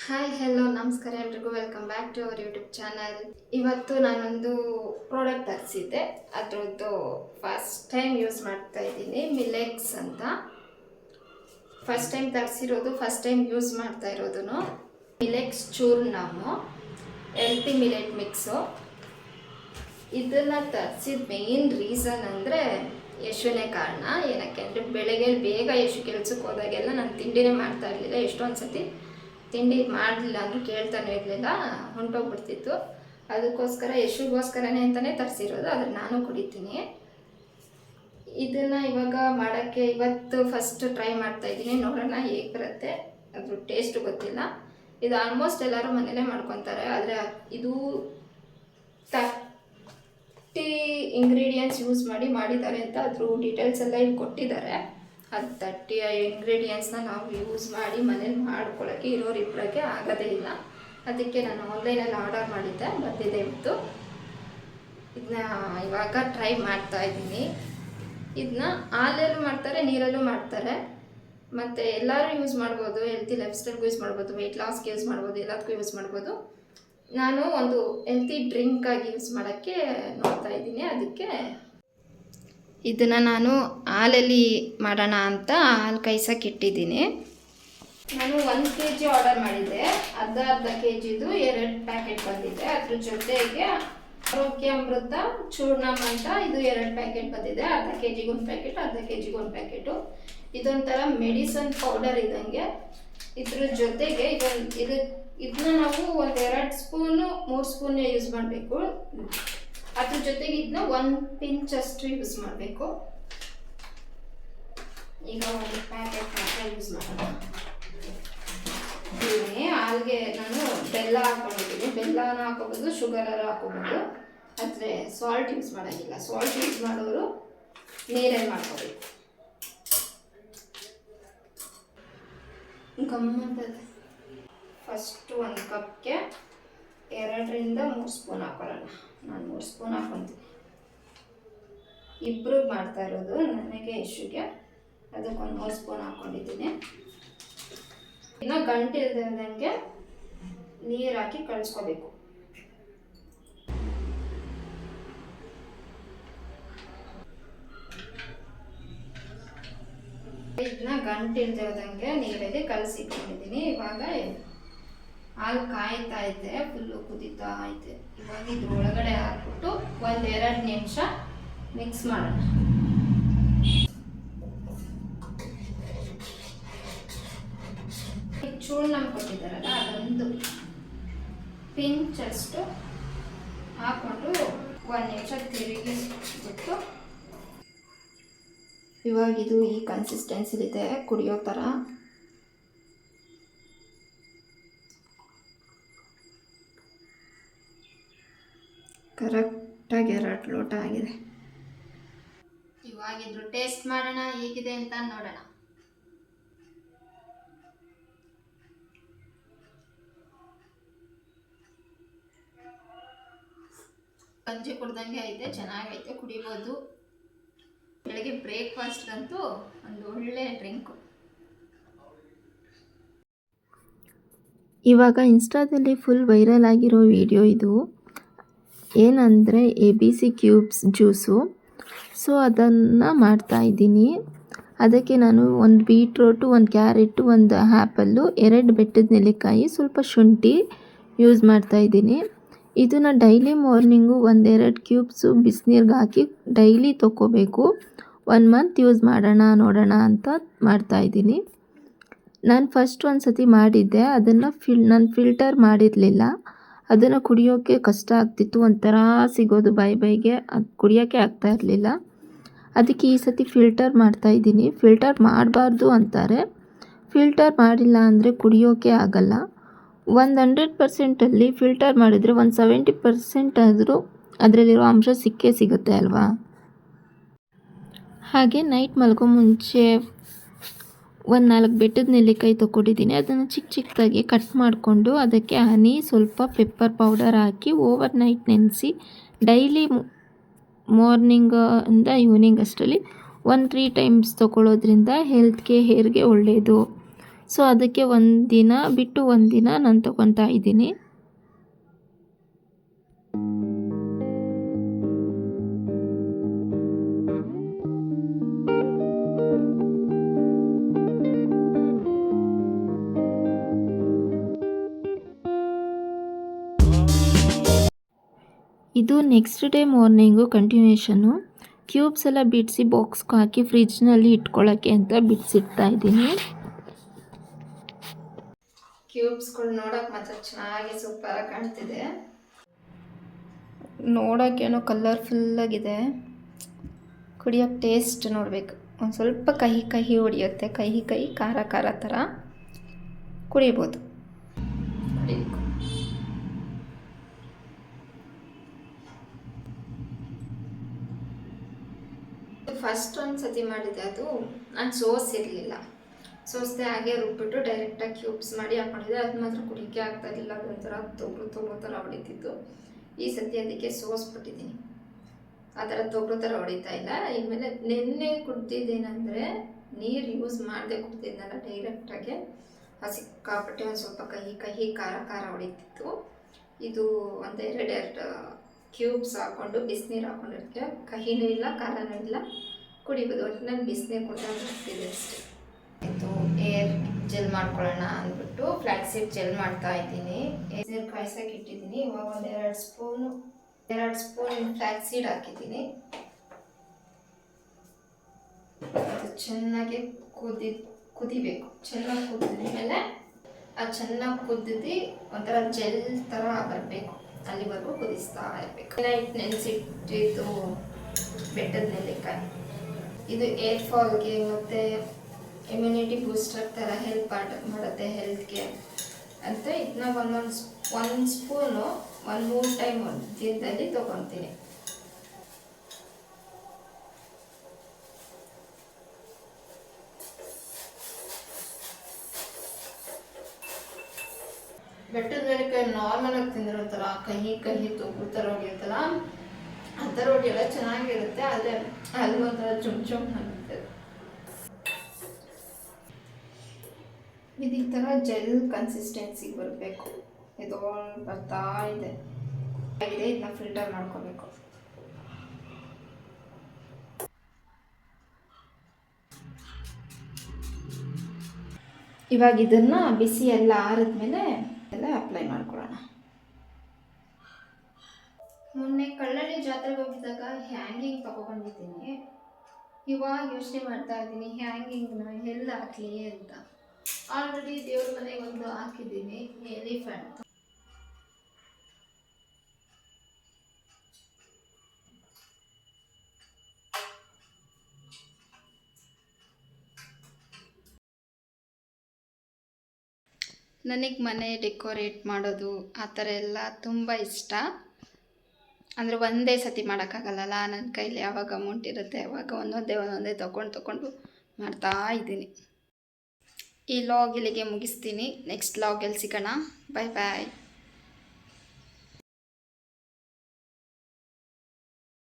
Hi hello ನಮಸ್ಕಾರ ಎಲ್ರಿಗೂ welcome back to our YouTube channel. ಇವತ್ತು ನಾನೊಂದು ಪ್ರಾಡಕ್ಟ್ ತರಿಸಿದ್ದೆ. ಅದರದ್ದು ಫಸ್ಟ್ ಟೈಮ್ ಯೂಸ್ ಮಾಡ್ತಾ ಇದ್ದೀನಿ. ಮಿಲೆಕ್ಸ್ ಅಂತ ಫಸ್ಟ್ ಟೈಮ್ ತರಿಸಿರೋದು, ಫಸ್ಟ್ ಟೈಮ್ ಯೂಸ್ ಮಾಡ್ತಾ ಇರೋದು. ಮಿಲೆಕ್ಸ್ ಚೂರ್ಣಮು ಹೆಲ್ತಿ ಮಿಲೆಟ್ ಮಿಕ್ಸು. ಇದನ್ನು ತರಿಸಿದ ಮೇನ್ ರೀಸನ್ ಅಂದರೆ ಯಶುನೇ ಕಾರಣ. ಏನಕ್ಕೆ ಅಂದರೆ ಬೆಳಗ್ಗೆ ಬೇಗ ಯಶು ಕೆಲ್ಸಕ್ಕೆ ಹೋದಾಗೆಲ್ಲ ನಾನು ತಿಂಡಿನೇ ಮಾಡ್ತಾ ಇರಲಿಲ್ಲ. ಎಷ್ಟೊಂದು ಸತಿ ತಿಂಡಿ ಮಾಡಲಿಲ್ಲ ಅಂದರೂ ಕೇಳ್ತಾನೆ ಇರಲಿಲ್ಲ, ಹೊಂಟೋಗ್ಬಿಡ್ತಿತ್ತು. ಅದಕ್ಕೋಸ್ಕರ ಯಶುಗೋಸ್ಕರನೇ ಅಂತಲೇ ತರಿಸಿರೋದು. ಆದರೆ ನಾನು ಕುಡಿತೀನಿ. ಇದನ್ನು ಇವಾಗ ಮಾಡೋಕ್ಕೆ ಇವತ್ತು ಫಸ್ಟ್ ಟ್ರೈ ಮಾಡ್ತಾಯಿದ್ದೀನಿ. ನೋಡೋಣ ಹೇಗೆ ಬರುತ್ತೆ. ಅದ್ರ ಟೇಸ್ಟು ಗೊತ್ತಿಲ್ಲ. ಇದು ಆಲ್ಮೋಸ್ಟ್ ಎಲ್ಲರೂ ಮನೇಲೇ ಮಾಡ್ಕೊತಾರೆ. ಆದರೆ ಇದು 30 ಇಂಗ್ರೀಡಿಯೆಂಟ್ಸ್ ಯೂಸ್ ಮಾಡಿದ್ದಾರೆ ಅಂತ ಅದ್ರ ಡೀಟೇಲ್ಸ್ ಎಲ್ಲ ಇಲ್ಲಿ ಕೊಟ್ಟಿದ್ದಾರೆ. ಅದು 30 ಇಂಗ್ರೀಡಿಯೆಂಟ್ಸ್ನ ನಾವು ಯೂಸ್ ಮಾಡಿ ಮನೇಲಿ ಮಾಡ್ಕೊಳ್ಳೋಕ್ಕೆ ಇರೋರಿಬ್ಬರಿಗೆ ಆಗೋದೇ ಇಲ್ಲ. ಅದಕ್ಕೆ ನಾನು ಆನ್ಲೈನಲ್ಲಿ ಆರ್ಡರ್ ಮಾಡಿದ್ದೆ, ಬಂದಿದೆ ಇವತ್ತು. ಇದನ್ನ ಇವಾಗ ಟ್ರೈ ಮಾಡ್ತಾ ಇದ್ದೀನಿ. ಇದನ್ನ ಹಾಲಲ್ಲೂ ಮಾಡ್ತಾರೆ, ನೀರಲ್ಲೂ ಮಾಡ್ತಾರೆ, ಮತ್ತು ಎಲ್ಲರೂ ಯೂಸ್ ಮಾಡ್ಬೋದು. ಹೆಲ್ತಿ ಲೈಫ್ ಸ್ಟೈಲ್ಗೂ ಯೂಸ್ ಮಾಡ್ಬೋದು, ವೆಯ್ಟ್ ಲಾಸ್ಗೆ ಯೂಸ್ ಮಾಡ್ಬೋದು, ಎಲ್ಲದಕ್ಕೂ ಯೂಸ್ ಮಾಡ್ಬೋದು. ನಾನು ಒಂದು ಹೆಲ್ತಿ ಡ್ರಿಂಕಾಗಿ ಯೂಸ್ ಮಾಡೋಕ್ಕೆ ನೋಡ್ತಾ ಇದ್ದೀನಿ. ಅದಕ್ಕೆ ಇದನ್ನು ನಾನು ಹಾಲಲ್ಲಿ ಮಾಡೋಣ ಅಂತ ಹಾಲು ಕಾಯ್ಸಕ್ಕೆ ಇಟ್ಟಿದ್ದೀನಿ. ನಾನು 1 kg ಆರ್ಡರ್ ಮಾಡಿದ್ದೆ. ಅರ್ಧ kgದು 2 ಪ್ಯಾಕೆಟ್ ಬಂದಿದೆ. ಅದ್ರ ಜೊತೆಗೆ ಆರೋಗ್ಯಾಮೃತ ಚೂರ್ಣಮ್ ಅಂತ ಇದು 2 ಪ್ಯಾಕೆಟ್ ಬಂದಿದೆ. ಅರ್ಧ kgಗೆ 1 ಪ್ಯಾಕೆಟ್, ಅರ್ಧ kgಗೆ 1 ಪ್ಯಾಕೆಟು. ಇದೊಂಥರ ಮೆಡಿಸನ್ ಪೌಡರ್ ಇದ್ದಂಗೆ. ಇದ್ರ ಜೊತೆಗೆ ಇದನ್ನ ನಾವು 1-2 ಸ್ಪೂನು 3 ಸ್ಪೂನ್ ಯೂಸ್ ಮಾಡಬೇಕು. ಅದ್ರ ಜೊತೆಗೆ ಇದನ್ನ 1 ಪಿಂಚ್ ಅಷ್ಟು ಯೂಸ್ ಮಾಡಬೇಕು. ಈಗ 1 ಪ್ಯಾಕೆಟ್ ಮಾತ್ರ ಯೂಸ್ ಮಾಡೋಣ. ಹಾಲಿಗೆ ನಾನು ಬೆಲ್ಲ ಹಾಕೊಂಡಿದ್ದೀನಿ. ಬೆಲ್ಲನ ಹಾಕೋಬೋದು, ಶುಗರ್ ಹಾಕೋಬೋದು. ಆದರೆ ಸಾಲ್ಟ್ ಯೂಸ್ ಮಾಡೋಂಗಿಲ್ಲ. ಸಾಲ್ಟ್ ಯೂಸ್ ಮಾಡೋರು ನೀರಲ್ಲಿ ಮಾಡ್ಕೋಬೇಕು. ಗಮ್ಮಂತದೆ. ಫಸ್ಟು 1 ಕಪ್ಗೆ 2ರಿಂದ 3 ಸ್ಪೂನ್ ಹಾಕೊಳ್ಳೋಣ. ನಾನು 3 ಸ್ಪೂನ್ ಹಾಕೊತೀನಿ. ಇಬ್ಬರು ಮಾಡ್ತಾ ಇರೋದು, ನನಗೆ ಯಶುಗೆ. ಅದಕ್ಕೊಂದು 3 ಸ್ಪೂನ್ ಹಾಕ್ಕೊಂಡಿದ್ದೀನಿ. ಇನ್ನು ಗಂಟೆ ಇಲ್ದಂಗೆ ನೀರು ಹಾಕಿ ಕಳಿಸ್ಕೋಬೇಕು. ಇದನ್ನ ಗಂಟೆ ಇಲ್ದಂಗೆ ನೀರಲ್ಲಿ ಕಲಸಿಟ್ಕೊಂಡಿದ್ದೀನಿ. ಇವಾಗ ಹಾಲು ಕಾಯ್ತಾ ಐತೆ, ಫುಲ್ಲು ಕುದೀತಾ ಐತೆ. ಇವಾಗ ಇದ್ರ ಒಳಗಡೆ ಹಾಕ್ಬಿಟ್ಟು 1-2 ನಿಮಿಷ ಮಿಕ್ಸ್ ಮಾಡೋಣ. ಚೂರ್ಣ ಕೊಟ್ಟಿದ್ದಾರಲ್ಲ, ಅದೊಂದು ಪಿಂಚಷ್ಟು ಹಾಕ್ಕೊಂಡು 1 ನಿಮಿಷ ತಿರುಗಿಸ್ಬಿಟ್ಟು, ಇವಾಗ ಇದು ಈ ಕನ್ಸಿಸ್ಟೆನ್ಸಿಲಿದೆ, ಕುಡಿಯೋ ಥರ. ಕರೆಕ್ಟಾಗಿ 2 ಲೋಟ ಆಗಿದೆ. ಇವಾಗಿದ್ರು ಟೇಸ್ಟ್ ಮಾಡೋಣ ಹೇಗಿದೆ ಅಂತ ನೋಡೋಣ. ಗಂಜಿ ಕುಡ್ದಂಗೆ ಐತೆ, ಚೆನ್ನಾಗೈತೆ, ಕುಡಿಬೋದು. ಬೆಳಗ್ಗೆ ಬ್ರೇಕ್ಫಾಸ್ಟ್ಗಂತೂ ಒಂದು ಒಳ್ಳೆ ಡ್ರಿಂಕು. ಇವಾಗ ಇನ್ಸ್ಟಾದಲ್ಲಿ ಫುಲ್ ವೈರಲ್ ಆಗಿರೋ ವಿಡಿಯೋ ಇದು. ಏನಂದರೆ ABC ಕ್ಯೂಬ್ಸ್ ಜ್ಯೂಸು. ಸೊ ಅದನ್ನು ಮಾಡ್ತಾಯಿದ್ದೀನಿ. ಅದಕ್ಕೆ ನಾನು 1 ಬೀಟ್ರೋಟು, 1 ಕ್ಯಾರೆಟು, 1 ಆ್ಯಪಲ್ಲು, 2 ಬೆಟ್ಟದ ನೆಲ್ಲಿಕಾಯಿ, ಸ್ವಲ್ಪ ಶುಂಠಿ ಯೂಸ್ ಮಾಡ್ತಾಯಿದ್ದೀನಿ. ಇದನ್ನು ಡೈಲಿ ಮಾರ್ನಿಂಗು 1-2 ಕ್ಯೂಬ್ಸು ಬಿಸಿನೀರಿಗೆ ಹಾಕಿ ಡೈಲಿ ತೊಗೋಬೇಕು. 1 ಮಂತ್ ಯೂಸ್ ಮಾಡೋಣ ನೋಡೋಣ ಅಂತ ಮಾಡ್ತಾಯಿದ್ದೀನಿ. ನಾನು ಫಸ್ಟ್ ಒಂದು ಸತಿ ಮಾಡಿದ್ದೆ. ಅದನ್ನು ನಾನು ಫಿಲ್ಟರ್ ಮಾಡಿರಲಿಲ್ಲ. ಅದನ್ನು ಕುಡಿಯೋಕ್ಕೆ ಕಷ್ಟ ಆಗ್ತಿತ್ತು, ಒಂಥರ ಸಿಗೋದು ಬಾಯಿಗೆ. ಅದು ಕುಡಿಯೋಕ್ಕೆ ಆಗ್ತಾ ಇರಲಿಲ್ಲ. ಅದಕ್ಕೆ ಈ ಸತಿ ಫಿಲ್ಟರ್ ಮಾಡ್ತಾಯಿದ್ದೀನಿ. ಫಿಲ್ಟರ್ ಮಾಡಬಾರ್ದು ಅಂತಾರೆ. ಫಿಲ್ಟರ್ ಮಾಡಿಲ್ಲ ಅಂದರೆ ಕುಡಿಯೋಕ್ಕೆ ಆಗಲ್ಲ. 100% ಫಿಲ್ಟರ್ ಮಾಡಿದರೆ 70% ಆದರೂ ಅದರಲ್ಲಿರೋ ಅಂಶ ಸಿಕ್ಕೇ ಸಿಗುತ್ತೆ ಅಲ್ವಾ. ಹಾಗೆ ನೈಟ್ ಮಲ್ಗೋ ಮುಂಚೆ 4 ಬೆಟ್ಟದ ನೆಲ್ಲಿಕಾಯಿ ತೊಗೊಂಡಿದ್ದೀನಿ. ಅದನ್ನು ಚಿಕ್ಕದಾಗಿ ಕಟ್ ಮಾಡಿಕೊಂಡು ಅದಕ್ಕೆ ಹನಿ, ಸ್ವಲ್ಪ ಪೆಪ್ಪರ್ ಪೌಡರ್ ಹಾಕಿ ಓವರ್ ನೈಟ್ ನೆನೆಸಿ ಡೈಲಿ ಮಾರ್ನಿಂಗಿಂದ ಈವ್ನಿಂಗ್ ಅಷ್ಟರಲ್ಲಿ 1-3 ಟೈಮ್ಸ್ ತೊಗೊಳ್ಳೋದ್ರಿಂದ ಹೆಲ್ತ್ಗೆ, ಹೇರ್ಗೆ ಒಳ್ಳೆಯದು. ಸೊ ಅದಕ್ಕೆ ಒಂದು ದಿನ ಬಿಟ್ಟು ಒಂದು ದಿನ ನಾನು ತೊಗೊತಾ ಇದ್ದೀನಿ. ಇದು ನೆಕ್ಸ್ಟ್ ಡೇ ಮಾರ್ನಿಂಗು ಕಂಟಿನ್ಯೂಷನ್ನು. ಕ್ಯೂಬ್ಸ್ ಎಲ್ಲ ಬಿಡಿಸಿ ಬಾಕ್ಸ್ಗೆ ಹಾಕಿ ಫ್ರಿಜ್ನಲ್ಲಿ ಇಟ್ಕೊಳ್ಳೋಕ್ಕೆ ಅಂತ ಬಿಡಿಸಿಡ್ತಾ ಇದ್ದೀನಿ. ಕ್ಯೂಬ್ಸ್ಗಳು ನೋಡೋಕೆ ಮಾತ್ರ ಚೆನ್ನಾಗಿ ಸೂಪರಾಗಿ ಕಾಣ್ತಿದೆ. ನೋಡೋಕ್ಕೇನೋ ಕಲರ್ಫುಲ್ಲಾಗಿದೆ. ಕುಡಿಯೋಕ್ಕೆ ಟೇಸ್ಟ್ ನೋಡಬೇಕು. ಒಂದು ಸ್ವಲ್ಪ ಕಹಿ ಕಹಿ ಹೊಡಿಯುತ್ತೆ, ಕಹಿ ಕಹಿ ಖಾರ ಖಾರ ಥರ ಕುಡಿಬೋದು. ಫಸ್ಟ್ ಒಂದು ಸತಿ ಮಾಡಿದೆ, ಅದು ನಾನು ಸೋಸಿರಲಿಲ್ಲ. ಸೋಸದೆ ಹಾಗೆ ರುಬ್ಬಿಟ್ಟು ಡೈರೆಕ್ಟಾಗಿ ಕ್ಯೂಬ್ಸ್ ಮಾಡಿ ಹಾಕೊಂಡಿದ್ದೆ. ಅದು ಮಾತ್ರ ಕುಡಿಯೋಕ್ಕೆ ಆಗ್ತಾ ಇರಲಿಲ್ಲ, ಅದೊಂಥರ ತೊಗರು ಥರ ಹೊಡಿತಿತ್ತು. ಈ ಸತಿ ಅದಕ್ಕೆ ಸೋಸ್ಬಿಟ್ಟಿದ್ದೀನಿ, ಆ ಥರ ತೊಗರು ಥರ ಹೊಡಿತಾ ಇಲ್ಲ. ಇನ್ಮೇಲೆ ನೆನ್ನೆ ಕುಡ್ದಿದ್ದೇನೆಂದರೆ ನೀರು ಯೂಸ್ ಮಾಡದೆ ಕುಡ್ದಿದ್ನಲ್ಲ, ಡೈರೆಕ್ಟಾಗಿ ಸಿಕ್ಕಾಪಟ್ಟೆ ಒಂದು ಸ್ವಲ್ಪ ಕಹಿ ಕಹಿ ಖಾರ ಖಾರ ಹೊಡಿತಿತ್ತು. ಇದು ಒಂದೆರಡು ಕ್ಯೂಬ್ಸ್ ಹಾಕ್ಕೊಂಡು ಬಿಸಿನೀರು ಹಾಕೊಂಡಿರೋಕ್ಕೆ ಕಹಿನೂ ಇಲ್ಲ ಖಾರನೂ ಇಲ್ಲ, ಕುಡಿಬೋದು. ಒಟ್ಟಿನಲ್ಲಿ ಬಿಸಿನೀರು ಕುಡ್ದಾಗ ಬರ್ತಿದೆ ಅಷ್ಟೇ. ಇದು ಏರ್ ಜೆಲ್ ಮಾಡ್ಕೊಳ್ಳೋಣ ಅಂದ್ಬಿಟ್ಟು ಫ್ಲ್ಯಾಕ್ಸ್ ಸೀಡ್ ಜೆಲ್ ಮಾಡ್ತಾ ಇದ್ದೀನಿ. ನೀರು ಕಾಯ್ಸೋಕೆ ಇಟ್ಟಿದ್ದೀನಿ. ಇವಾಗ ಒಂದು 2 ಸ್ಪೂನ್ ಫ್ಲ್ಯಾಕ್ಸ್ ಸೀಡ್ ಹಾಕಿದ್ದೀನಿ. ಅದು ಚೆನ್ನಾಗಿ ಕುದಿಬೇಕು. ಚೆನ್ನಾಗಿ ಕುದಿದ್ಮೇಲೆ ಅದು ಚೆನ್ನಾಗಿ ಕುದಿದು ಒಂಥರ ಜೆಲ್ ಥರ ಬರಬೇಕು, ಅಲ್ಲಿವರೆಗೂ ಕುದಿಸ್ತಾ ಇರಬೇಕು. ನೈಟ್ ನೆನೆಸಿಟ್ಟಿದ್ದು ಬೆಟ್ಟದ ನೆಲ್ಲಿಕಾಯಿ, ಇದು ಏರ್ ಫಾಲ್ಗೆ ಮತ್ತು ಇಮ್ಯುನಿಟಿ ಬೂಸ್ಟರ್ ಥರ ಹೆಲ್ಪ್ ಮಾಡುತ್ತೆ ಹೆಲ್ತ್ಗೆ ಅಂತ ಇದನ್ನ ಒಂದು ಸ್ಪೂನು 1-3 ಟೈಮ್ ದಿನದಲ್ಲಿ ತೊಗೊತೀನಿ. ಬೆಟ್ಟದ ನೆಲ್ಲಿಕಾಯಿ ನಾರ್ಮಲಾಗಿ ತಿಂದ್ರೆ ಒಂಥರ ಕಹಿ ಕಹಿ ತೊಗರು ಥರ ಹೊಡಿಯುತ್ತಲ್ಲ, ಆ ಥರ ಹೊಡಿಯಲ್ಲ, ಚೆನ್ನಾಗಿರುತ್ತೆ. ಆದರೆ ಅಲ್ಲಿ ಒಂಥರ ಚುಮ್ ಅನ್ನುತ್ತೆ. ಇದು ಈ ಥರ ಜೆಲ್ ಕನ್ಸಿಸ್ಟೆನ್ಸಿಗೆ ಬರಬೇಕು. ಇದು ಬರ್ತಾ ಇದೆ, ಇದನ್ನ ಫಿಲ್ಟರ್ ಮಾಡ್ಕೋಬೇಕು. ಇವಾಗ ಇದನ್ನು ಬಿಸಿ ಎಲ್ಲ ಆರಿದ್ಮೇಲೆ ಎಲ್ಲ ಅಪ್ಲೈ ಮಾಡ್ಕೊಳ್ಳೋಣ. ಮೊನ್ನೆ ಕಳ್ಳಳ್ಳಿ ಜಾತ್ರೆಗೆ ಹೋಗಿದ್ದಾಗ ಹ್ಯಾಂಗಿಂಗ್ ತೊಗೊಬಂದಿದ್ದೀನಿ. ಇವಾಗ ಯೋಚನೆ ಮಾಡ್ತಾ ಇದ್ದೀನಿ ಹ್ಯಾಂಗಿಂಗ್ನ ಎಲ್ಲಿ ಹಾಕಲಿ ಅಂತ. ಆಲ್ರೆಡಿ ದೇವ್ರ ಮನೆಗೆ ಒಂದು ಹಾಕಿದ್ದೀನಿ, ಎಲಿಫೆಂಟ್. ನನಗೆ ಮನೆ ಡೆಕೋರೇಟ್ ಮಾಡೋದು ಆ ಥರ ಎಲ್ಲ ತುಂಬ ಇಷ್ಟ. ಅಂದರೆ ಒಂದೇ ಸತಿ ಮಾಡೋಕ್ಕಾಗಲ್ಲಲ್ಲ, ನನ್ನ ಕೈಲಿ ಯಾವಾಗ ಅಮೌಂಟ್ ಇರುತ್ತೆ ಯಾವಾಗ ಒಂದೊಂದೇ ತೊಗೊಂಡು ಮಾಡ್ತಾ ಇದ್ದೀನಿ. ಈ ಲಾಗ್ ಇಲ್ಲಿಗೆ ಮುಗಿಸ್ತೀನಿ. ನೆಕ್ಸ್ಟ್ ಲಾಗಲ್ಲಿ ಸಿಗೋಣ. ಬಾಯ್ ಬಾಯ್.